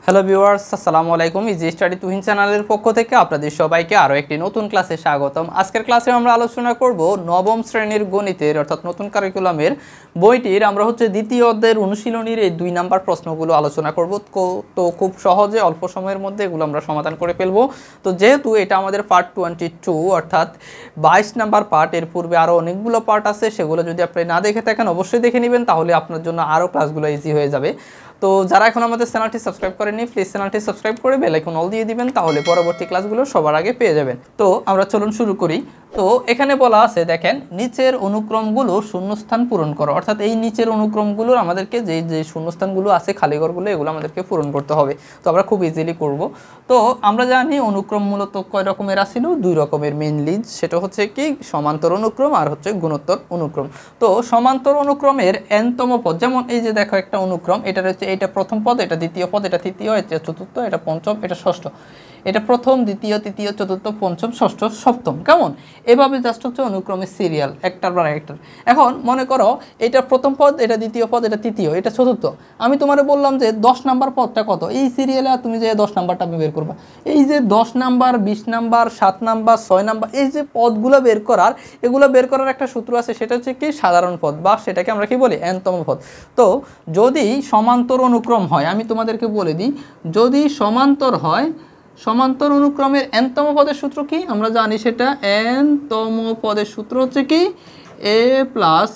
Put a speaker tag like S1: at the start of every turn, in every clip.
S1: Hello viewers, আসসালামু আলাইকুম। Easy study Tuhin চ্যানেলের পক্ষ থেকে আপনাদের সবাইকে আরও একটি নতুন ক্লাসে স্বাগতম। আজকের ক্লাসে আমরা আলোচনা করব নবম শ্রেণীর গণিতের অর্থাৎ নতুন কারিকুলামের বইটির আমরা দ্বিতীয় অধ্যায়ের অনুশীলনীর এই 2 নাম্বার প্রশ্নগুলো আলোচনা করব। তো খুব সহজে অল্প সময়ের মধ্যে এগুলো আমরা সমাধান করে ফেলবো। তো যেহেতু এটা আমাদের পার্ট 22 অর্থাৎ 22 নাম্বার পার্ট, এর পূর্বে আরও অনেকগুলো পার্ট আছে, সেগুলো যদি আপনি না দেখে থাকেন অবশ্যই দেখে নেবেন, তাহলে আপনার জন্য আরও ক্লাসগুলো ইজি হয়ে যাবে। তো যারা এখন আমাদের চ্যানেলটি সাবস্ক্রাইব করেনি প্লিজ চ্যানেলটি সাবস্ক্রাইব করে বেল আইকন অল দিয়ে দিবেন, তাহলে পরবর্তী ক্লাসগুলো সবার আগে পেয়ে যাবেন। তো আমরা চলুন শুরু করি। তো এখানে বলা আছে, দেখেন, নিচের অনুক্রমগুলো শূন্যস্থান পূরণ করো। অর্থাৎ এই নিচের অনুক্রমগুলোর আমাদেরকে যে শূন্যস্থানগুলো আছে, খালি ঘরগুলো, এগুলো আমাদেরকে পূরণ করতে হবে। তো আমরা খুব ইজিলি করব। তো আমরা জানি অনুক্রম মূলত কয় রকমের আসিল, 2 রকমের মেইনলি। সেটা হচ্ছে কি সমান্তর অনুক্রম আর হচ্ছে গুণোত্তর অনুক্রম। তো সমান্তর অনুক্রমের nতম পদ, যেমন এই যে দেখো একটা অনুক্রম, এটা হচ্ছে এটা প্রথম পদ, এটা দ্বিতীয় পদ, এটা তৃতীয়, এটা চতুর্থ, এটা পঞ্চম, এটা ষষ্ঠ। এটা প্রথম, দ্বিতীয়, তৃতীয়, চতুর্থ, পঞ্চম, ষষ্ঠ, সপ্তম। কেমন? এভাবে জাস্ট হচ্ছে অনুক্রমের সিরিয়াল, একটার পর একটার। এখন মনে করো এটা প্রথম পদ, এটা দ্বিতীয় পদ, এটা তৃতীয়, এটা চতুর্থ। আমি তোমারে বললাম যে 10 নাম্বার পদটা কত এই সিরিয়ালে, আর তুমি যে 10 নাম্বারটা আমি বের করবা। এই যে 10 নাম্বার, 20 নাম্বার, 7 নাম্বার, 6 নাম্বার, এই যে পদগুলো বের করার, এগুলো বের করার একটা সূত্র আছে, সেটা হচ্ছে কি সাধারণ পদ, বা সেটাকে আমরা কি বলি nতম পদ। তো যদি সমান্তর অনুক্রম হয়, আমি তোমাদেরকে বলে দিই, যদি সমান্তর হয়, সমান্তর অনুক্রমের nতম পদের সূত্র কি আমরা জানি, সেটা nতম পদের সূত্র হচ্ছে কি a plus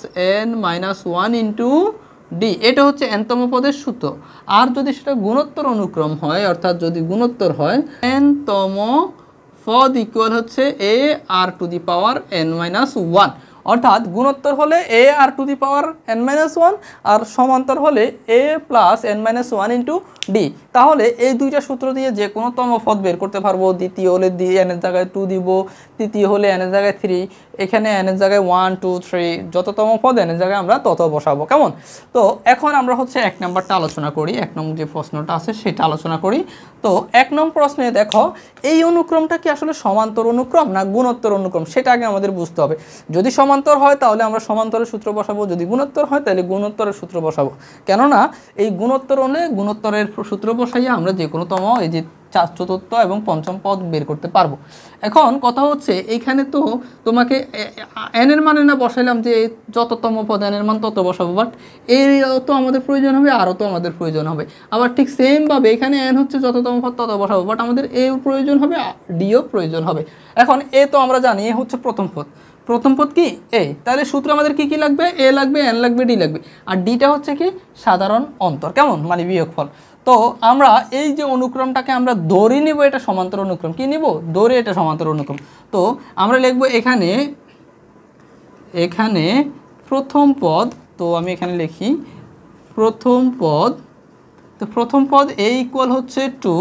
S1: n minus 1 into D. এটা হচ্ছে nতম পদের সূত্র। আর যদি সেটা গুণোত্তর অনুক্রম হয়, অর্থাৎ যদি গুণোত্তর হয়, nতম পদ ইকুয়াল হচ্ছে a r to the power n minus 1। অর্থাৎ গুণোত্তর হলে a r to the power n minus 1 আর সমান্তর হলে a plus n minus 1 into D. তাহলে এই দুইটা সূত্র দিয়ে যে কোনো তম পদ বের করতে পারবো। দ্বিতীয় হলে n এর জায়গায় 2 দিব, তৃতীয় হলে n এর জায়গায় 3, এখানে n এর জায়গায় 1 2 3, যততম পদ n এর জায়গায় আমরা তত বসাবো। কেমন? তো এখন আমরা হচ্ছে 1 নাম্বারটা আলোচনা করি। 1 নং যে প্রশ্নটা আছে সেটা আলোচনা করি। তো 1 নং প্রশ্নে দেখো, এই অনুক্রমটা কি আসলে সমান্তর অনুক্রম না গুণোত্তর অনুক্রম, সেটা আগে আমাদের বুঝতে হবে। যদি সমান্তর হয় তাহলে আমরা সমান্তরের সূত্র বসাবো, যদি গুণোত্তর হয় তাহলে গুণোত্তরের সূত্র বসাবো। কেননা এই গুণোত্তর হলে গুণোত্তরের সূত্র বসাইয়া আমরা যে কোনো তম, এই যে চতুর্থ এবং পঞ্চম পদ বের করতে পারবো। এখন কথা হচ্ছে, এইখানে তো তোমাকে n এর মানে না বসাইলাম যে যততম পদ n এর মান তত বসাবো, বাট এর তো আমাদের প্রয়োজন হবে, আরও তো আমাদের প্রয়োজন হবে। আবার ঠিক সেমভাবে এখানে n হচ্ছে যততম পদ তত বসাবো, বাট আমাদের এ প্রয়োজন হবে, ডিও প্রয়োজন হবে। এখন এ তো আমরা জানি এ হচ্ছে প্রথম পদ, প্রথম পদ কি এ, তাহলে সূত্র আমাদের কি কি লাগবে, এ লাগবে, n লাগবে, ডি লাগবে। আর ডিটা হচ্ছে কি সাধারণ অন্তর, কেমন, মানে বিয়োগফল। তো আমরা এই যে অনুক্রমটাকে আমরা ধরে নিব, এটা সমান্তর অনুক্রম। কি নিব? ধরে এটা সমান্তর অনুক্রম। তো আমরা লিখব এখানে, এখানে প্রথম পদ, তো আমি এখানে লিখি প্রথম পদ। তো প্রথম পদ a ইকুয়াল হচ্ছে 2,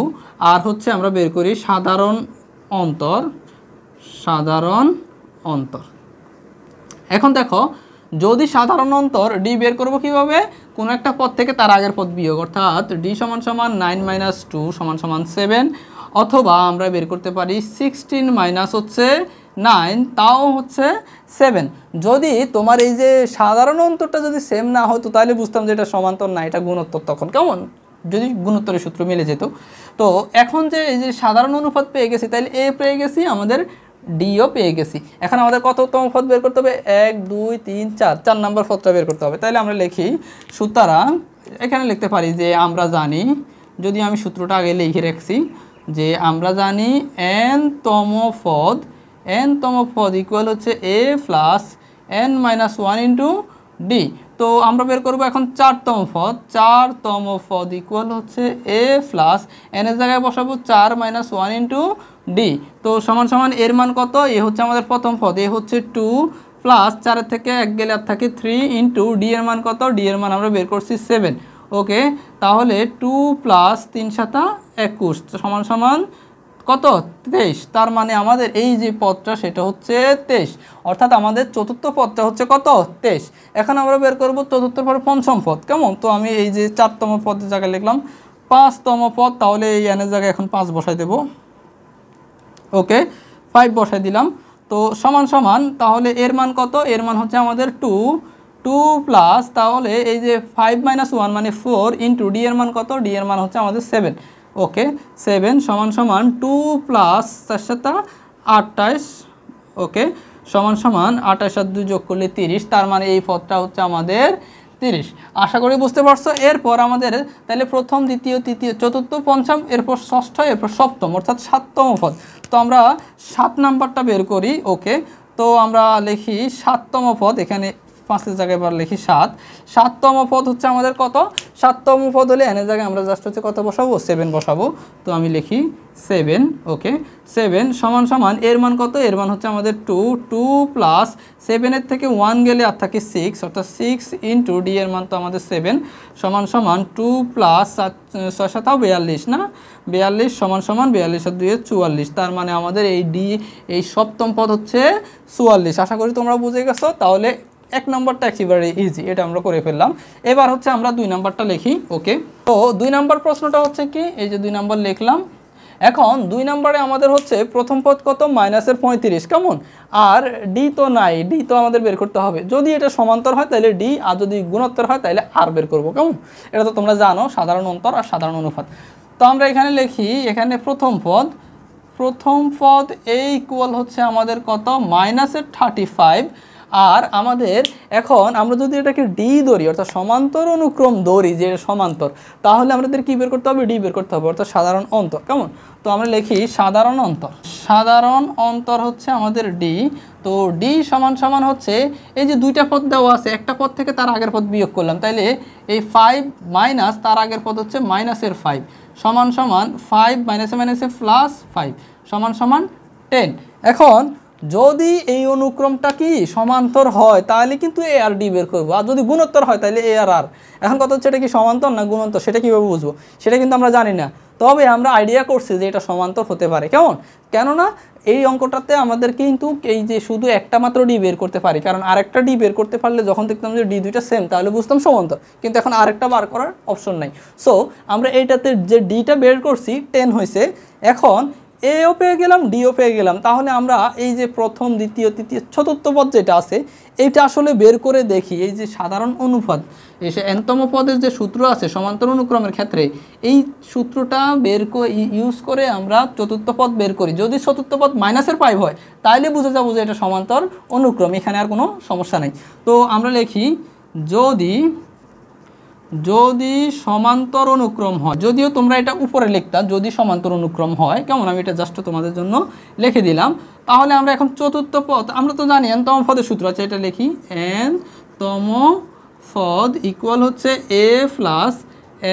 S1: আর হচ্ছে আমরা বের করি সাধারণ অন্তর, সাধারণ অন্তর। এখন দেখো, যদি সাধারণ অন্তর ডি বের করবো কিভাবে, কোনো একটা পদ থেকে তার আগের পদ বিয়োগ, অর্থাৎ ডি সমান সমান 9 মাইনাস 2 সমান সমান 7, অথবা আমরা বের করতে পারি 16 মাইনাস হচ্ছে 9 তাও হচ্ছে 7। যদি তোমার এই যে সাধারণ অন্তরটা যদি সেম না হতো তাহলে বুঝতাম যে এটা সমান্তর না, এটা গুণোত্তর। তখন কেমন, যদি গুণোত্তরের সূত্র মিলে যেত। তো এখন যে এই যে সাধারণ অনুপাত পেয়ে গেছি, তাহলে এ পেয়ে গেছি, আমাদের ডিও পেয়ে গেছি। এখন আমাদের কততম পদ বের করতে হবে, 1 2 3 4, 4 নাম্বার পদটা বের করতে হবে। তাহলে আমরা লিখি, সুতরাং এখানে লিখতে পারি যে আমরা জানি, যদি আমি সূত্রটা আগে লিখে রাখছি, যে আমরা জানি nতম পদ, nতম পদ ইকুয়াল হচ্ছে a plus n minus 1 into D. তো আমরা বের করবো এখন 4তম পদ, 4তম পদ ইকুয়াল হচ্ছে a প্লাস n এর জায়গায় বসাবো 4 মাইনাস 1 ইন্টু ডি। তো সমান সমান এর মান কত, এ হচ্ছে আমাদের প্রথম পদ, এ হচ্ছে 2 প্লাস 4 থেকে 1 গেলে আর থাকে 3 ইন্টু ডি এর মান কত, ডি এর মান আমরা বের করছি 7। ওকে, তাহলে 2 প্লাস 3 7 21 সমান সমান কত, 23। তার মানে আমাদের এই যে পদটা সেটা হচ্ছে 23, অর্থাৎ আমাদের চতুর্থ পদটা হচ্ছে কত, 23। এখন আমরা বের করবো চতুর্থ পরে পঞ্চম পদ। কেমন? তো আমি এই যে 4তম পদের জায়গায় লিখলাম 5তম পদ, তাহলে এই n এর জায়গায় এখন 5 বসাই দেব। ওকে, 5 বসাই দিলাম। তো সমান সমান, তাহলে এর মান কত, এর মান হচ্ছে আমাদের 2 টু প্লাস তাহলে এই যে 5 মাইনাস 1 মানে 4 ইন্টু ডি এর মান কত, ডি এর মান হচ্ছে আমাদের 7। ওকে 7 সমান সমান 2 প্লাস 4 সাথে 28। ওকে সমান সমান 28 আর 2 যোগ করলে 30, তার মানে এই পদটা হচ্ছে আমাদের 30। আশা করি বুঝতে পারছো। এরপর আমাদের তাহলে প্রথম দ্বিতীয় তৃতীয় চতুর্থ পঞ্চম, এরপর ষষ্ঠ, এরপর সপ্তম অর্থাৎ 7তম পদ। তো আমরা 7 নাম্বারটা বের করি। ওকে তো আমরা লিখি 7তম পদ, এখানে 5 এর জায়গায় এবার লিখি 7। 7তম পদ হচ্ছে আমাদের কত, 7তম পদ হলে এর জায়গায় আমরা জাস্ট হচ্ছে কত বসাবো, 7 বসাবো। তো আমি লিখি 7। ওকে 7 সমান সমান এর মান কত, এর মান হচ্ছে আমাদের 2। 2 প্লাস 7 এর থেকে 1 গেলে আর থাকে 6, অর্থাৎ 6 ইন্টু ডি এর মান তো আমাদের 7 সমান সমান 2 প্লাস 6 সাতাও 42 না, 42 সমান সমান 42 আর 2 44, তার মানে আমাদের এই ডি এই সপ্তম পদ হচ্ছে 44। আশা করি তোমরা বুঝে গেছো। তাহলে 1 নম্বরটা একেবারে ইজি, এটা আমরা করে ফেললাম। এবার হচ্ছে আমরা 2 নাম্বারটা লিখি। ওকে তো 2 নাম্বার প্রশ্নটা হচ্ছে কি, এই যে 2 নাম্বার লিখলাম। এখন 2 নম্বরে আমাদের হচ্ছে প্রথম পদ কত, মাইনাসের 35, কেমন, আর ডি তো নাই, ডি তো আমাদের বের করতে হবে। যদি এটা সমান্তর হয় তাহলে ডি, আর যদি গুণোত্তর হয় তাহলে আর বের করবো, কেমন। এটা তো তোমরা জানো, সাধারণ অন্তর আর সাধারণ অনুপাত। তো আমরা এখানে লিখি, এখানে প্রথম পদ এ ইকুয়াল হচ্ছে আমাদের কত, মাইনাসের 35। আর আমাদের এখন আমরা যদি এটাকে ডি ধরি অর্থাৎ সমান্তর অনুক্রম ধরি, যে সমান্তর, তাহলে আমাদের কি বের করতে হবে, ডি বের করতে হবে, অর্থাৎ সাধারণ অন্তর, কেমন। তো আমরা লিখি সাধারণ অন্তর হচ্ছে আমাদের ডি। তো ডি সমান সমান হচ্ছে এই যে 2টা পদ দেওয়া আছে, একটা পদ থেকে তার আগের পদ বিয়োগ করলাম, তাইলে এই 5 মাইনাস তার আগের পদ হচ্ছে মাইনাসের 5 সমান সমান 5 মাইনাসে মাইনাসে প্লাস 5 সমান সমান 10। এখন যদি এই অনুক্রমটা কি সমান্তর হয় তাহলে কিন্তু এ আর ডি বের করবো, আর যদি গুণোত্তর হয় তাহলে এ আর আর। এখন কথা হচ্ছে এটা কি সমান্তর না গুণোত্তর, সেটা কীভাবে বুঝবো, সেটা কিন্তু আমরা জানি না। তবে আমরা আইডিয়া করছি যে এটা সমান্তর হতে পারে, কেমন। কেননা এই অঙ্কটাতে আমাদের কিন্তু এই যে শুধু একটা মাত্র ডি বের করতে পারি, কারণ আরেকটা ডি বের করতে পারলে যখন দেখতাম যে ডি দুইটা সেম তাহলে বুঝতাম সমান্তর, কিন্তু এখন আরেকটা বার করার অপশন নাই। সো আমরা এইটাতে যে ডিটা বের করছি 10 হয়েছে। এখন এও পেয়ে গেলাম, ডিও পেয়ে গেলাম। তাহলে আমরা এই যে প্রথম দ্বিতীয় তৃতীয় চতুর্থ পদ যেটা আছে এইটা আসলে বের করে দেখি। এই যে সাধারণ অনুপাত, এই nতম পদের যে সূত্র আছে সমান্তর অনুক্রমের ক্ষেত্রে, এই সূত্রটা বের করে ইউজ করে আমরা চতুর্থ পদ বের করি। যদি চতুর্থ পদ মাইনাসের 5 হয় তাহলে বুঝে যাবো যে এটা সমান্তর অনুক্রম, এখানে আর কোনো সমস্যা নেই। তো আমরা লিখি যদি সমান্তর অনুক্রম হয়, যদিও তোমরা এটা উপরে লিখতা যদি সমান্তর অনুক্রম হয়, কেমন, আমি এটা জাস্ট তোমাদের জন্য লিখে দিলাম। তাহলে আমরা এখন চতুর্থ পদ, আমরা তো জানি nতম পদের সূত্র আছে, এটা লিখি nতম পদ ইকুয়াল হচ্ছে a plus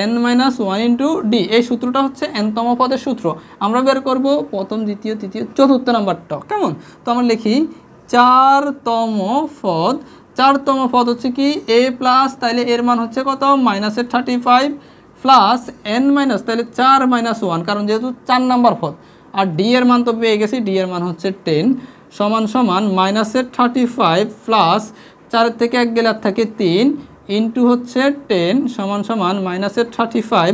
S1: n minus 1 into D. এই সূত্রটা হচ্ছে nতম পদের সূত্র। আমরা বের করব প্রথম দ্বিতীয় তৃতীয় চতুর্থ নাম্বারটা, কেমন। তো আমরা লিখি 4তম পদ হচ্ছে কি a প্লাস, তাহলে এর মান হচ্ছে কত, মাইনাসের 35 প্লাস n মাইনাস, তাহলে 4 মাইনাস 1, কারণ যেহেতু 4 নাম্বার পদ। আর ডি এর মান তো পেয়ে গেছি, ডি এর মান হচ্ছে 10 সমান সমান মাইনাসের 35 প্লাস 4 থেকে 1 গেলে আর থাকে 3 ইন্টু হচ্ছে 10 সমান সমান মাইনাসের 35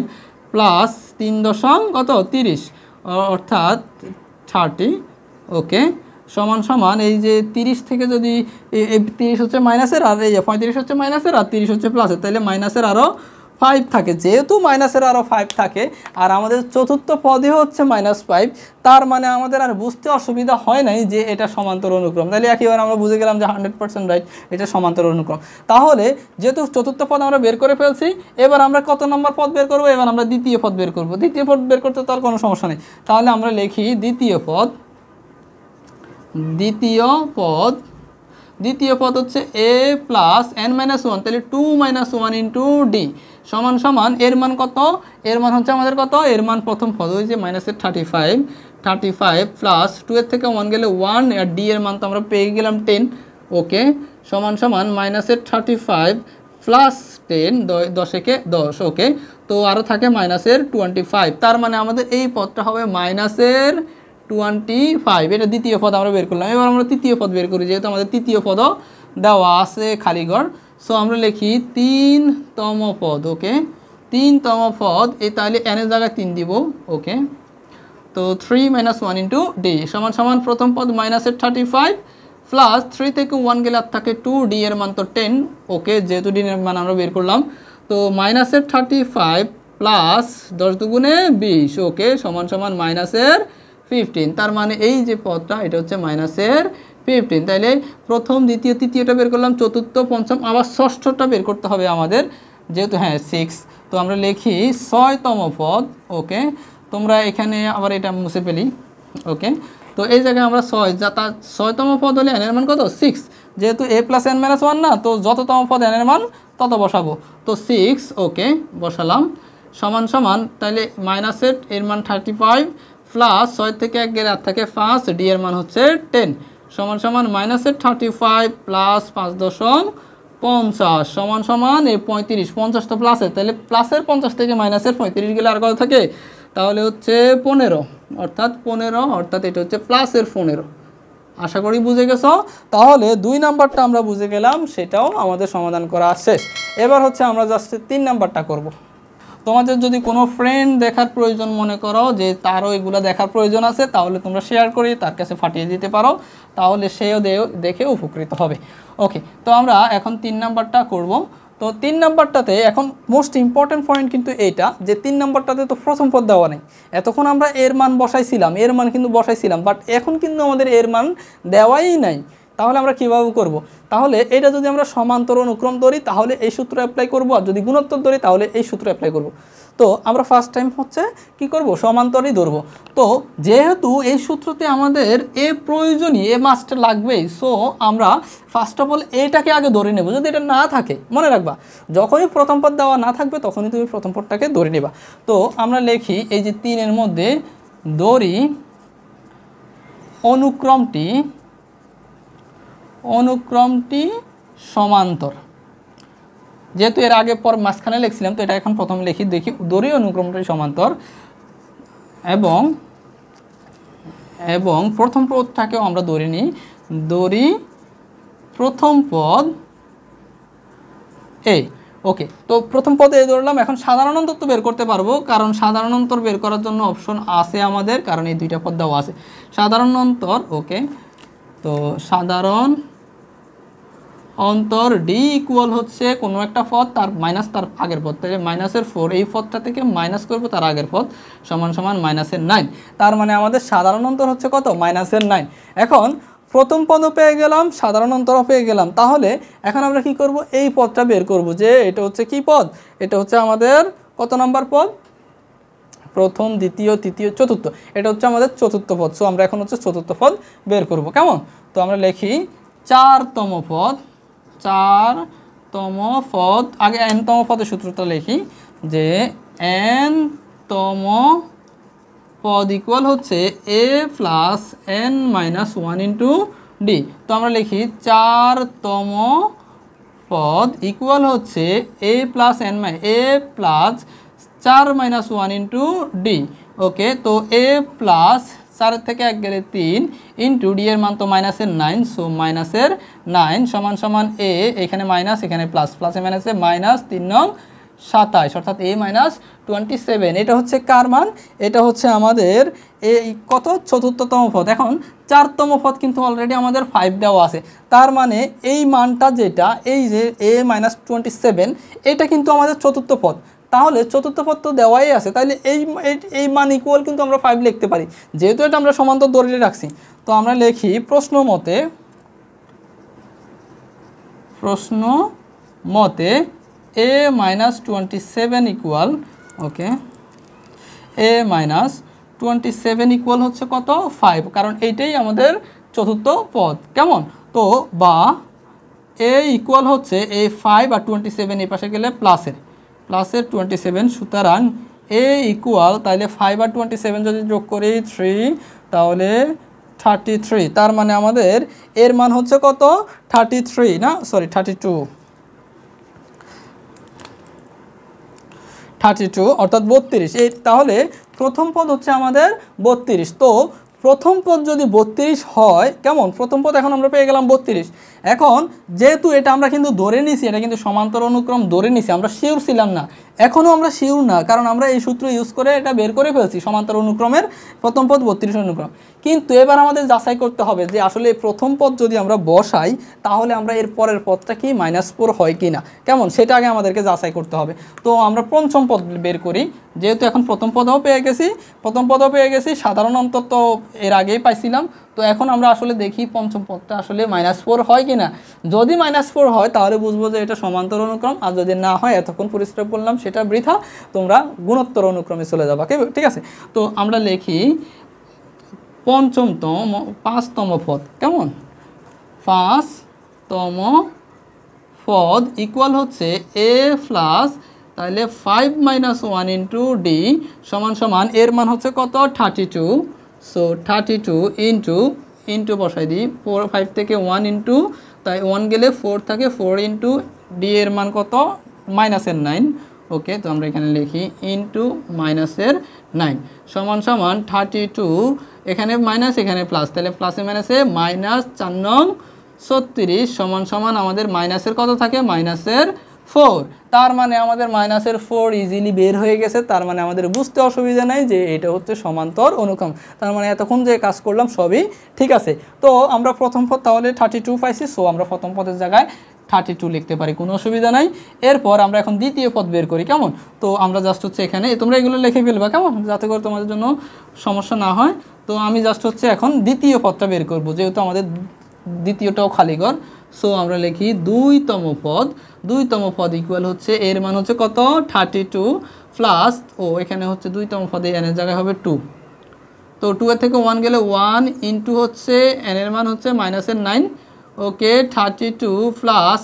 S1: প্লাস 3 দশম কত 30 অর্থাৎ 30। ওকে সমান সমান এই যে 30 থেকে যদি 30 হচ্ছে মাইনাসের, আর এই 35 হচ্ছে মাইনাসের, আর 30 হচ্ছে প্লাসের, তাহলে মাইনাসের আরও 5 থাকে। যেহেতু মাইনাসের আরও 5 থাকে আর আমাদের চতুর্থ পদে হচ্ছে -5, তার মানে আমাদের আর বুঝতে অসুবিধা হয় নাই যে এটা সমান্তর অনুক্রম। তাহলে একেবারে আমরা বুঝে গেলাম যে 100% রাইট, এটা সমান্তর অনুক্রম। তাহলে যেহেতু চতুর্থ পদ আমরা বের করে ফেলছি, এবার আমরা কত নম্বর পদ বের করবো, এবার আমরা দ্বিতীয় পদ বের করবো। দ্বিতীয় পদ বের করতে তো আর কোনো সমস্যা নেই। তাহলে আমরা লিখি দ্বিতীয় পদ হচ্ছে a প্লাস n মাইনাস 1, তাহলে 2 মাইনাস 1 ইন্টু ডি সমান সমান এর মান কত, এর মান হচ্ছে আমাদের কত, এর মান প্রথম পদ ওই যে মাইনাসের 35 প্লাস 2 এর থেকে 1 গেলে 1, আর ডি এর মান তো আমরা পেয়ে গেলাম 10। ওকে সমান সমান মাইনাসের 35 প্লাস 10, 10 একে 10। ওকে তো আরও থাকে মাইনাসের 25, তার মানে আমাদের এই পদটা হবে মাইনাসের 25। এটা দ্বিতীয় পদ আমরা বের করলাম। এবার আমরা তৃতীয় পদ বের করি, যেহেতু আমাদের তৃতীয় পদও দেওয়া আছে খালিঘর। সো আমরা লিখি 3তম পদ। ওকে 3তম পদ, এই তাহলে n এর জায়গায় 3 দিব। ওকে তো 3 মাইনাস 1 ইন্টু ডি সমান সমান প্রথম পদ মাইনাসের 35 প্লাস 3 থেকে 1 গেলে আর থাকে 2, ডি এর মান তো 10, ওকে, যেহেতু ডি এর মান আমরা বের করলাম। তো মাইনাসের 35 প্লাস 10 দুগুণে 20, ওকে, সমান সমান মাইনাসের 15। তার মানে এই যে পদটা এটা হচ্ছে মাইনাসের 15। তাইলে প্রথম, দ্বিতীয়, তৃতীয়টা বের করলাম, চতুর্থ, পঞ্চম, আবার ষষ্ঠটা বের করতে হবে আমাদের, যেহেতু হ্যাঁ 6। তো আমরা লিখি 6তম পদ, ওকে। তোমরা এখানে আবার এটা মুছে ফেলি, ওকে। তো এই জায়গায় আমরা 6, যা তার 6তম পদ হলে n এর মান কত 6, যেহেতু a + n - 1 না, তো যততম পদ n এর মান তত বসাবো। তো 6, ওকে, বসালাম, সমান সমান তাহলে মাইনাসের এর মান 35 প্লাস 6 থেকে 1 গেলে আর থাকে 5, ডি এর মান হচ্ছে 10, সমান সমান মাইনাসের 35 প্লাস 5.50 সমান সমান এই 35, 50 তো প্লাসের, তাহলে প্লাসের 50 থেকে মাইনাসের 35 গেলে আর কত থাকে, তাহলে হচ্ছে 15, অর্থাৎ 15, অর্থাৎ এটা হচ্ছে প্লাসের 15। আশা করি বুঝে গেছো। তাহলে 2 নাম্বারটা আমরা বুঝে গেলাম, সেটাও আমাদের সমাধান করা শেষ। এবার হচ্ছে আমরা জাস্ট 3 নাম্বারটা করব। তোমাদের যদি কোনো ফ্রেন্ড দেখার প্রয়োজন মনে করো যে তারও এগুলো দেখার প্রয়োজন আছে, তাহলে তোমরা শেয়ার করে তার কাছে পাঠিয়ে দিতে পারো, তাহলে সেও দেখে উপকৃত হবে। ওকে, তো আমরা এখন 3 নাম্বারটা করব। তো 3 নাম্বারটাতে এখন মোস্ট ইম্পর্টেন্ট পয়েন্ট কিন্তু এইটা, যে 3 নাম্বারটাতে তো প্রথম পদ দেওয়া নেই। এতক্ষণ আমরা এর মান বসাইছিলাম, এর মান কিন্তু বসাইছিলাম, বাট এখন কিন্তু আমাদের এর মান দেওয়াই নাই। তাহলে আমরা কীভাবে করব? তাহলে এটা যদি আমরা সমান্তর অনুক্রম ধরি তাহলে এই সূত্র অ্যাপ্লাই করব, আর যদি গুণোত্তর ধরি তাহলে এই সূত্র অ্যাপ্লাই করব। তো আমরা ফার্স্ট টাইম হচ্ছে কি করব, সমান্তরই ধরব। তো যেহেতু এই সূত্রতে আমাদের এ প্রয়োজনীয়, এ মাস্ট লাগবেই, সো আমরা ফার্স্ট অফ অল এটাকে আগে ধরে নেব। যদি এটা না থাকে, মনে রাখবা যখনই প্রথম পদ দেওয়া না থাকবে তখনই তুমি প্রথম পদটাকে ধরে নেবা। তো আমরা লিখি এই যে 3-এর মধ্যে ধরি অনুক্রমটি সমান্তর। যেহেতু এর আগে পর মাঝখানে লিখছিলাম, তো এটা এখন প্রথম লিখি, দেখি ধরি অনুক্রমটি সমান্তর, এবং প্রথম পদটাকেও আমরা ধরে নিই, ধরি প্রথম পদ এ, ওকে। তো প্রথম পদে এ ধরলাম। এখন সাধারণ অন্তর তো বের করতে পারবো, কারণ সাধারণ অন্তর বের করার জন্য অপশন আছে আমাদের, কারণ এই 2টা পদ দেওয়া আছে সাধারণ অন্তর, ওকে। তো সাধারণ অন্তর ডি ইকুয়াল হচ্ছে কোনো একটা পদ তার মাইনাস তার আগের পদ, তাহলে -4 এই পদটা থেকে মাইনাস করবো তার আগের পদ, সমান সমান -9। তার মানে আমাদের সাধারণ অন্তর হচ্ছে কত, -9। এখন প্রথম পদও পেয়ে গেলাম, সাধারণ অন্তরও পেয়ে গেলাম। তাহলে এখন আমরা কি করব, এই পদটা বের করব, যে এটা হচ্ছে কি পদ, এটা হচ্ছে আমাদের কত নাম্বার পদ, প্রথম, দ্বিতীয়, তৃতীয়, চতুর্থ, এটা হচ্ছে আমাদের চতুর্থ পদ। সো আমরা এখন হচ্ছে চতুর্থ পদ বের করব, কেমন। তো আমরা লিখি 4তম পদ, 4তম পদ, আগে nতম পদের সূত্রটা লিখি, যে nতম পদ ইকুয়াল হচ্ছে a + n - 1 * d। তো আমরা লিখি 4তম পদ ইকুয়াল হচ্ছে a + 4 - 1 * d, ওকে। তো a প্লাস 4 থেকে 1 গেলে 3 ইন্টু ডি এর মান তো -9, সো -9 সমান সমান a, এখানে মাইনাস এখানে প্লাস, প্লাসে মাইনাসে -3 × 27, অর্থাৎ a - 27। এটা হচ্ছে কার মান, এটা হচ্ছে আমাদের এই কত, চতুর্থতম পদ। এখন 4তম পদ কিন্তু অলরেডি আমাদের 5 দেওয়া আছে, তার মানে এই মানটা যেটা, এই যে a - 27, এটা কিন্তু আমাদের চতুর্থ পদ। তাহলে চতুর্থ পদ তো দেওয়াই আছে, তাহলে এই মান ইকুয়াল কিন্তু আমরা 5 লিখতে পারি, যেহেতু এটা আমরা সমান্তর ধরে রাখছি। তো আমরা লিখি প্রশ্ন মতে a - 27 equal, okay, a - 27 equal হচ্ছে কত, 5, কারণ এইটাই আমাদের চতুর্থ পদ, কেমন। তো বা a ইকুয়াল হচ্ছে এই 5 আর 27 এই পাশে গেলে প্লাসের 27, সুতরাং a ইকুয়াল, তাহলে 5 আর 27 যদি যোগ করি 3, তাহলে 33। তার মানে আমাদের এর মান হচ্ছে কত, 33 না, সরি 32, অর্থাৎ 32। এই তাহলে প্রথম পদ হচ্ছে আমাদের 32। তো প্রথম পদ যদি 32 হয়, কেমন, প্রথম পদ এখন আমরা পেয়ে গেলাম 32। এখন যেহেতু এটা আমরা কিন্তু ধরে নিছি, এটা কিন্তু সমান্তর অনুক্রম ধরে নিছি, আমরা শিওর ছিলাম না, এখনও আমরা শিওর না, কারণ আমরা এই সূত্র ইউজ করে এটা বের করে ফেলছি সমান্তর অনুক্রমের প্রথম পদ 32 অনুক্রম। কিন্তু এবার আমাদের যাচাই করতে হবে যে আসলে প্রথম পদ যদি আমরা বসাই তাহলে আমরা এর পরের পদটা কি -4 হয় কি না, কেমন, সেটা আগে আমাদেরকে যাচাই করতে হবে। তো আমরা পঞ্চম পদ বের করি, যেহেতু এখন প্রথম পদও পেয়ে গেছি, সাধারণ অন্তর তো এর আগেই পাইছিলাম। তো এখন আমরা আসলে দেখি পঞ্চম পদটা আসলে -4 হয় কি না। যদি -4 হয় তাহলে বুঝবো যে এটা সমান্তর অনুক্রম, আর যদি না হয় এতক্ষণ পরিশ্রম করলাম সেটা বৃথা, তোমরা গুণোত্তর অনুক্রমে চলে যাবা, ঠিক আছে। তো আমরা লিখি পাঁচতম পদ, কেমন, পাঁচতম পদ ইকুয়াল হচ্ছে a প্লাস, তাহলে 5 - 1 ইন্টু ডি সমান সমান এর মান হচ্ছে কত 32। সো 32 ইন্টু বসাই দিই 5 থেকে 1 ইন্টু, তাই 1 গেলে 4 থাকে, 4 ইন্টু ডি এর মান কত -9। ওকে, তো আমরা এখানে লিখি ইন্টু -9 সমান সমান 32, এখানে মাইনাস এখানে প্লাস, তাহলে প্লাসে মাইনাসে -4 36 সমান সমান আমাদের মাইনাসের কত থাকে -4। তার মানে আমাদের -4 ইজিলি বের হয়ে গেছে, তার মানে আমাদের বুঝতে অসুবিধা নাই যে এটা হচ্ছে সমান্তর অনুক্রম। তার মানে এতক্ষণ যে কাজ করলাম সবই ঠিক আছে। তো আমরা প্রথম পদ তাহলে 32 পাইছি, সো আমরা প্রথম পদের জায়গায় 32 লিখতে পারি, কোনো অসুবিধা নাই। এরপর আমরা এখন দ্বিতীয় পদ বের করি, কেমন। তো আমরা জাস্ট হচ্ছে এখানে তোমরা এগুলো লিখে ফেলবা, কেমন, যাতে করে তোমাদের জন্য সমস্যা না হয়। তো আমি জাস্ট হচ্ছে এখন দ্বিতীয় পদটা বের করব, যেহেতু আমাদের দ্বিতীয়টাও খালি ঘর। সো আমরা লিখি দুইতম পদ ইকুয়াল হচ্ছে এর মান হচ্ছে কত 32 প্লাস, এখানে হচ্ছে দুইতম পদে এন এর জায়গায় হবে 2। তো 2 এর থেকে 1 গেলে 1 ইন্টু হচ্ছে এন এর মান হচ্ছে -9। ওকে, 32 প্লাস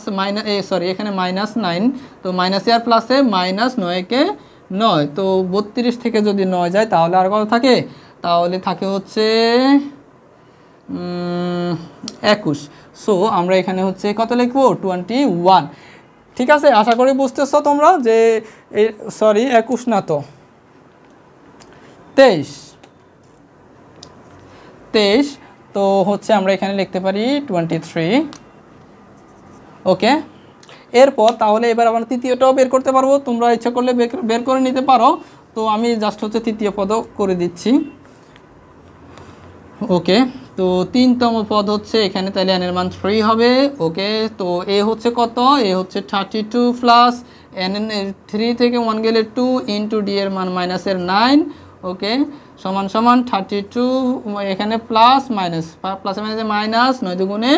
S1: এখানে -9, তো মাইনাসে আর প্লাসে -9 কে 9, তো 32 থেকে যদি 9 যায় তাহলে আর কত থাকে, তাহলে থাকে হচ্ছে 21। সো আমরা এখানে হচ্ছে কত লিখবো 21। ঠিক আছে, আশা করি বুঝতেছো তোমরা যে 21 না, তো 23। তো হচ্ছে আমরা এখানে লিখতে পারি 23। ওকে, এরপর তাহলে এবার আমরা তৃতীয়টাও বের করতে পারবো, তোমরা ইচ্ছা করলে বের করে নিতে পারো। তো আমি জাস্ট হচ্ছে তৃতীয় পদও করে দিচ্ছি। ওকে, তো তিনতম পদ হচ্ছে এখানে, তাহলে এন এর মান 3 হবে। ওকে, তো এ হচ্ছে কত, এ হচ্ছে 32 প্লাস এন এর 3 থেকে 1 গেলে 2 ইন্টু ডি এর মান -9। ওকে, সমান সমান 32, এখানে প্লাস প্লাসে মাইনাসে মাইনাস, 9 দুগুণে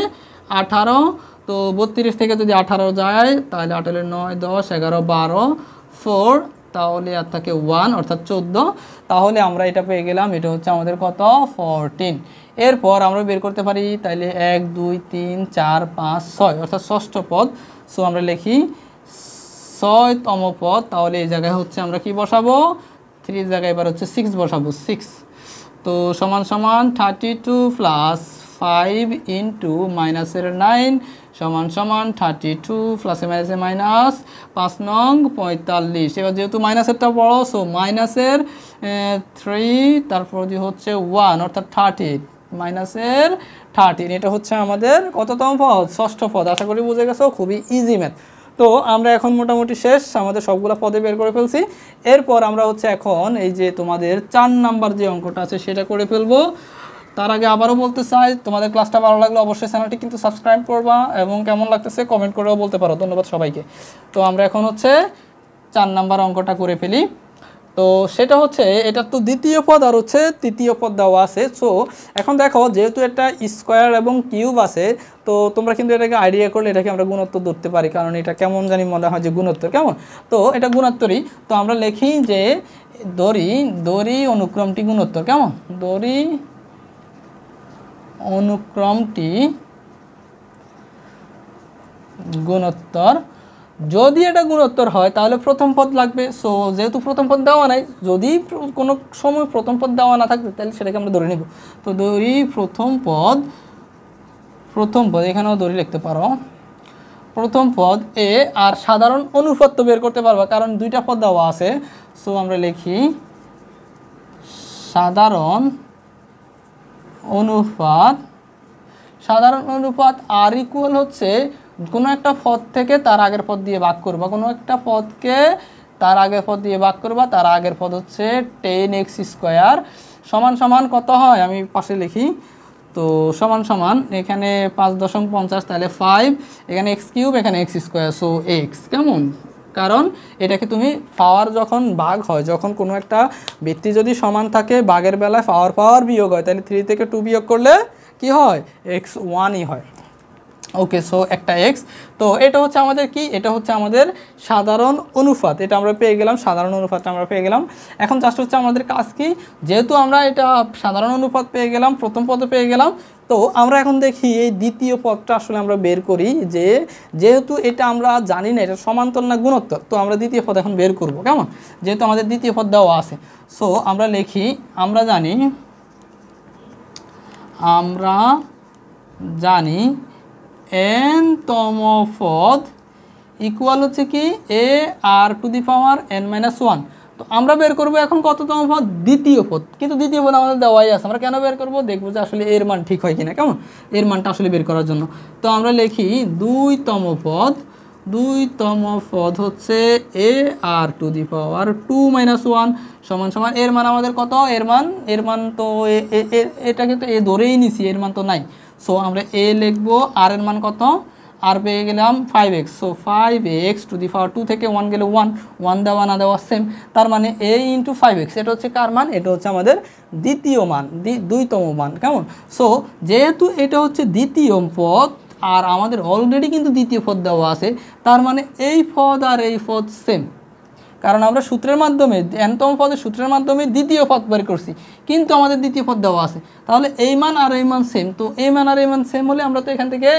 S1: 18। তো 32 থেকে যদি 18 যায় তাহলে 18 9 10 11 12 4, তাহলে আর থাকে 1 অর্থাৎ 14। তাহলে আমরা এটা পেয়ে গেলাম, এটা হচ্ছে আমাদের কত 14। এরপর আমরা বের করতে পারি তাইলে 1 2 3 4 5 6 অর্থাৎ ষষ্ঠ পদ। সো আমরা লিখি 6তম পদ, তাহলে এই জায়গায় হচ্ছে আমরা কি বসাবো, 3 জায়গায় এবার হচ্ছে 6 বসাবো, 6। তো সমান সমান 32 প্লাস 5 ইন্টু -9 সমান সমান 32 প্লাসে মাইনাসে মাইনাস 5 নং 45। এবার যেহেতু মাইনাসেরটা বড়, সো মাইনাসের 3, তারপর যে হচ্ছে 1 অর্থাৎ 13, -13। এটা হচ্ছে আমাদের কততম পদ, ষষ্ঠ পদ। আশা করি বুঝে গেছো, খুবই ইজি ম্যাথ। তো আমরা এখন মোটামুটি শেষ, আমাদের সবগুলো পদে বের করে ফেলছি। এরপর আমরা হচ্ছে এখন এই যে তোমাদের 4 নাম্বার যে অঙ্কটা আছে সেটা করে ফেলবো। তার আগে আবারও বলতে চাই, তোমাদের ক্লাসটা ভালো লাগলে অবশ্যই চ্যানেলটি কিন্তু সাবস্ক্রাইব করবা, এবং কেমন লাগতেছে কমেন্ট করেও বলতে পারো। ধন্যবাদ সবাইকে। তো আমরা এখন হচ্ছে 4 নাম্বার অঙ্কটা করে ফেলি। তো সেটা হচ্ছে, এটা তো দ্বিতীয় পদ আর হচ্ছে তৃতীয় পদ দেওয়া আছে। সো এখন দেখো, যেহেতু এটা স্কোয়ার এবং কিউব আছে, তো তোমরা কিন্তু এটাকে আইডিয়া করলে এটাকে আমরা গুণোত্তর ধরতে পারি, কারণ এটা কেমন জানি মনে হয় যে গুণোত্তর, কেমন। তো এটা গুণোত্তরই। তো আমরা লিখি যে দড়ি অনুক্রমটি গুণোত্তর, কেমন, দড়ি অনুক্রমটি গুণোত্তর। যদি এটা গুণোত্তর হয় তাহলে প্রথম পদ লাগবে। সো যেহেতু প্রথম পদ দেওয়া নাই, যদি কোনো সময় প্রথম পদ দেওয়া না থাকবে তাহলে সেটাকে আমরা ধরে নেব। তো দড়ি প্রথম পদ, এখানেও দড়ি লিখতে পারো, প্রথম পদ এ। আর সাধারণ অনুপাত্য বের করতে পারবা, কারণ দুইটা পদ দেওয়া আছে। সো আমরা লিখি সাধারণ অনুপাত সাধারণ অনুপাত আর ইকুয়াল হচ্ছে কোনো একটা পদ থেকে তার আগের পদ দিয়ে ভাগ করবা, কোনো একটা পদকে তার আগের পদ দিয়ে ভাগ করবা, তার আগের পদ হচ্ছে 10x স্কোয়ার সমান সমান কত হয় আমি পাশে লিখি, তো সমান সমান এখানে 5.50 তাহলে 5, এখানে x কিউব, এখানে x স্কোয়ার, সো x কেমন, কারণ এটাকে তুমি পাওয়ার যখন ভাগ হয়, যখন কোনো একটা ভিত্তি যদি সমান থাকে ভাগের বেলায় পাওয়ার বিয়োগ হয়, তাহলে 3 থেকে 2 বিয়োগ করলে কি হয় x1ই হয়। ওকে, সো একটা x, তো এটা হচ্ছে আমাদের কি, এটা হচ্ছে আমাদের সাধারণ অনুপাত, এটা আমরা পেয়ে গেলাম, সাধারণ অনুপাতটা আমরা পেয়ে গেলাম। এখন জাস্ট হচ্ছে আমাদের কাজ কি, যেহেতু আমরা এটা সাধারণ অনুপাত পেয়ে গেলাম, প্রথম পদে পেয়ে গেলাম, তো আমরা এখন দেখি এই দ্বিতীয় পদটা আসলে আমরা বের করি, যে যেহেতু এটা আমরা জানি না এটা সমান্তর না গুণোত্তর, তো আমরা দ্বিতীয় পদ এখন বের করব কেমন, যেহেতু আমাদের দ্বিতীয় পদ দেওয়া আছে। সো আমরা লিখি, আমরা জানি n তম পদ ইকুয়াল হচ্ছে কি a r to the power n-1, তো আমরা বের করব এখন কততম পদ, দ্বিতীয় পদ, কিন্তু দ্বিতীয় পদ আমাদের দেওয়াই আছে, আমরা কেন বের করব, দেখবো যে আসলে এর মান ঠিক হয় কিনা, কেমন এর মানটা আসলে বের করার জন্য। তো আমরা লিখি 2তম পদ হচ্ছে a r টু দি পাওয়ার 2-1 সমান সমান এর মান আমাদের কত, এর মান তো এটা কিন্তু এ ধরেই নিছি, এর মান তো নাই, সো আমরা a লিখবো, আর এর মান কত, আর পেয়ে গেলাম 5x, so 5x to the পাওয়ার 2 থেকে 1 গেলে 1 দেওয়া না দেওয়া সেম, তার মানে a ইন্টু 5x, এটা হচ্ছে কার মান, এটা হচ্ছে আমাদের দ্বিতীয় মান, 2তম মান কেমন। সো যেহেতু এটা হচ্ছে দ্বিতীয় পদ আর আমাদের অলরেডি কিন্তু দ্বিতীয় পদ দেওয়া আছে, তার মানে এই পদ আর এই পদ সেম, কারণ আমরা সূত্রের মাধ্যমে nতম পদের সূত্রের মাধ্যমে দ্বিতীয় পদ বের করছি, কিন্তু আমাদের দ্বিতীয় পদ দেওয়া আছে, তাহলে এই মান আর এই মান সেম, তো এই মান আর এই মান সেম হলে আমরা তো এখান থেকে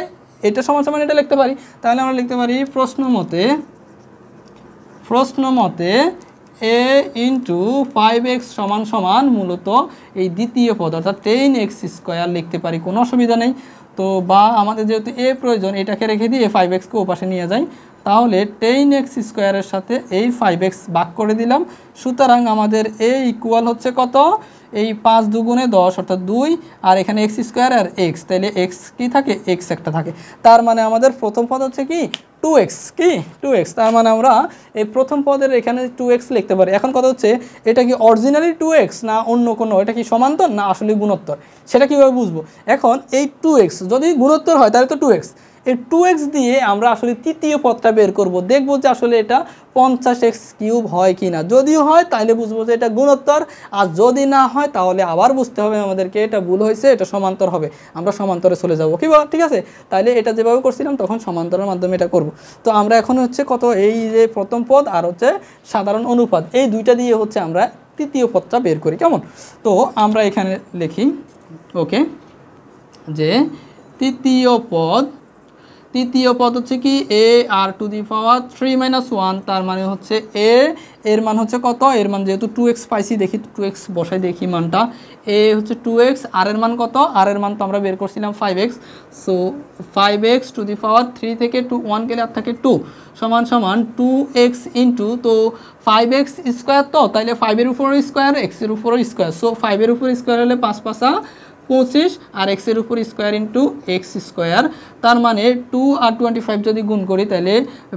S1: এটা সমান সমান এটা লিখতে পারি, তাহলে আমরা লিখতে পারি প্রশ্ন মতে a ইন্টু 5x সমান সমান মূলত এই দ্বিতীয় পদ অর্থাৎ 10x স্কোয়ার লিখতে পারি, কোনো অসুবিধা নেই। তো বা আমাদের যেহেতু a প্রয়োজন, এটাকে রেখে দিয়ে 5xকে ওপাশে নিয়ে যাই, তাহলে 10x স্কোয়ারের সাথে এই 5x ভাগ করে দিলাম, সুতরাং আমাদের a ইকুয়াল হচ্ছে কত, এই 5 দুগুণে 10 অর্থাৎ 2, আর এখানে x স্কোয়ার আর x, তাহলে x কি থাকে, x একটা থাকে, তার মানে আমাদের প্রথম পদ হচ্ছে কি 2x, কি 2x, তার মানে আমরা এই প্রথম পদের এখানে 2x লিখতে পারি। এখন কথা হচ্ছে এটা কি অরিজিনালি 2x না অন্য কোনো, এটা কি সমান্তর না আসলে গুণোত্তর, সেটা কীভাবে বুঝবো, এখন এই 2x যদি গুণোত্তর হয় তাহলে তো 2x, এই 2x দিয়ে আমরা আসলে তৃতীয় পদটা বের করব, দেখব যে আসলে এটা 50x কিউব হয় কি না, যদি হয় তাহলে বুঝবো যে এটা গুণোত্তর, আর যদি না হয় তাহলে আবার বুঝতে হবে আমাদেরকে এটা ভুল হয়েছে, এটা সমান্তর হবে, আমরা সমান্তরে চলে যাব, কি বল, ঠিক আছে। তাহলে এটা যেভাবে করছিলাম তখন সমান্তরের মাধ্যমে এটা করব। তো আমরা এখন হচ্ছে কত, এই যে প্রথম পদ আর হচ্ছে সাধারণ অনুপাত, এই দুইটা দিয়ে হচ্ছে আমরা তৃতীয় পদটা বের করি, কেমন। তো আমরা এখানে লিখি ওকে, যে তৃতীয় পদ হচ্ছে কি a r টু দি পাওয়ার 3-1, তার মানে হচ্ছে a এর মান হচ্ছে কত, এর মান যেহেতু 2x পাইছি, দেখি 2x বসাই দেখি মানটা, a হচ্ছে 2x, আর এর মান কত, আর এর মান তো আমরা বের করছিলাম 5x, so 5x to the পাওয়ার 3 থেকে 1 গেলে আর থাকে 2 সমান সমান 2x ইন্টু, তো 5x স্কোয়ার, তো তাইলে 5 এর উপরও স্কোয়ার, x এর উপরও স্কোয়ার, সো 5 এর উপর স্কোয়ার হলে 5×5 25, আর x এর উপর স্কোয়ার ইন্টু এক্স স্কোয়ার, তার মানে 2 আর 25 যদি গুণ করি তাহলে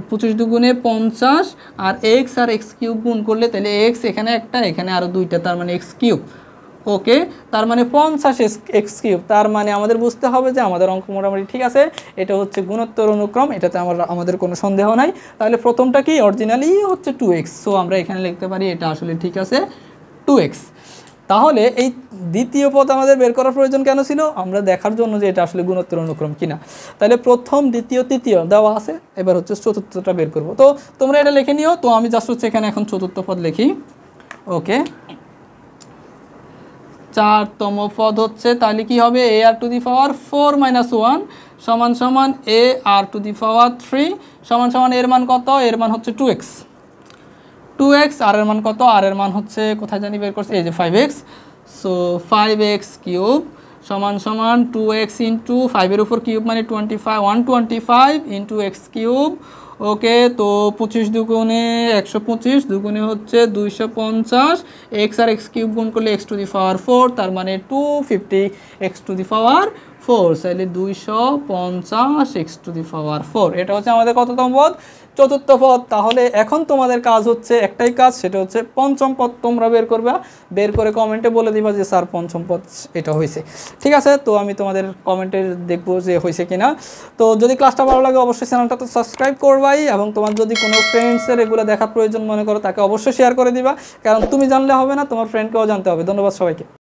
S1: 25 দুগুণে 50, আর x আর x কিউব গুণ করলে তাহলে x এখানে একটা, এখানে আরও দুইটা, তার মানে x কিউব, ওকে, তার মানে 50x কিউব, তার মানে আমাদের বুঝতে হবে যে আমাদের অঙ্ক মোটামুটি ঠিক আছে, এটা হচ্ছে গুণোত্তর অনুক্রম, এটাতে আমাদের কোনো সন্দেহ নাই। তাহলে প্রথমটা কি অরিজিনালি হচ্ছে 2x, সো আমরা এখানে লিখতে পারি এটা আসলে ঠিক আছে 2x। তাহলে এই দ্বিতীয় পদ আমাদের বের করার প্রয়োজন কেন ছিল, আমরা দেখার জন্য যে এটা আসলে গুণোত্তর অনুক্রম কিনা। তাহলে প্রথম দ্বিতীয় তৃতীয় দেওয়া আছে, এবার হচ্ছে চতুর্থটা বের করব। তো তোমরা এটা লিখে নিও, তো আমি জাস্ট হচ্ছে এখানে এখন চতুর্থ পদ লিখি, ওকে। 4তম পদ হচ্ছে তাহলে কি হবে, a r টু দি পাওয়ার 4-1 সমান সমান a r টু দি পাওয়ার 3 সমান সমান এর মান কত, এর মান হচ্ছে 2x, আর এর মান কত, আর এর মান হচ্ছে কোথায় জানি বের করছে, এই যে 5x, সো 5x কিউব সমান সমান 2x ইন্টু 5 এর উপর কিউব মানে 125 ইন্টু x কিউব, ওকে, তো 25 দুগুণে 125, দুগুণে হচ্ছে 250, এক্স আর এক্স কিউব গুণ করলে এক্স টু দি পাওয়ার 4, তার মানে 250 এক্স টু দি পাওয়ার 4, তাহলে 250 এক্স টু দি পাওয়ার 4। এটা হচ্ছে আমাদের কততম পদ? চতুর্থ পদ। তাহলে এখন তোমাদের কাজ হচ্ছে একটাই কাজ, সেটা হচ্ছে পঞ্চম পদ তোমরা বের করবা, বের করে কমেন্টে বলে দিবা যে স্যার পঞ্চম পদ এটা হয়েছে। ঠিক আছে, তো আমি তোমাদের কমেন্টে দেখবো যে হয়েছে কিনা। তো যদি ক্লাসটা ভালো লাগে অবশ্যই চ্যানেলটা তো সাবস্ক্রাইব করবাই, এবং তোমার যদি কোনো ফ্রেন্ডসের এগুলো দেখার প্রয়োজন মনে করো তাকে অবশ্যই শেয়ার করে দিবা, কারণ তুমি জানলে হবে না, তোমার ফ্রেন্ডকেও জানতে হবে। ধন্যবাদ সবাইকে।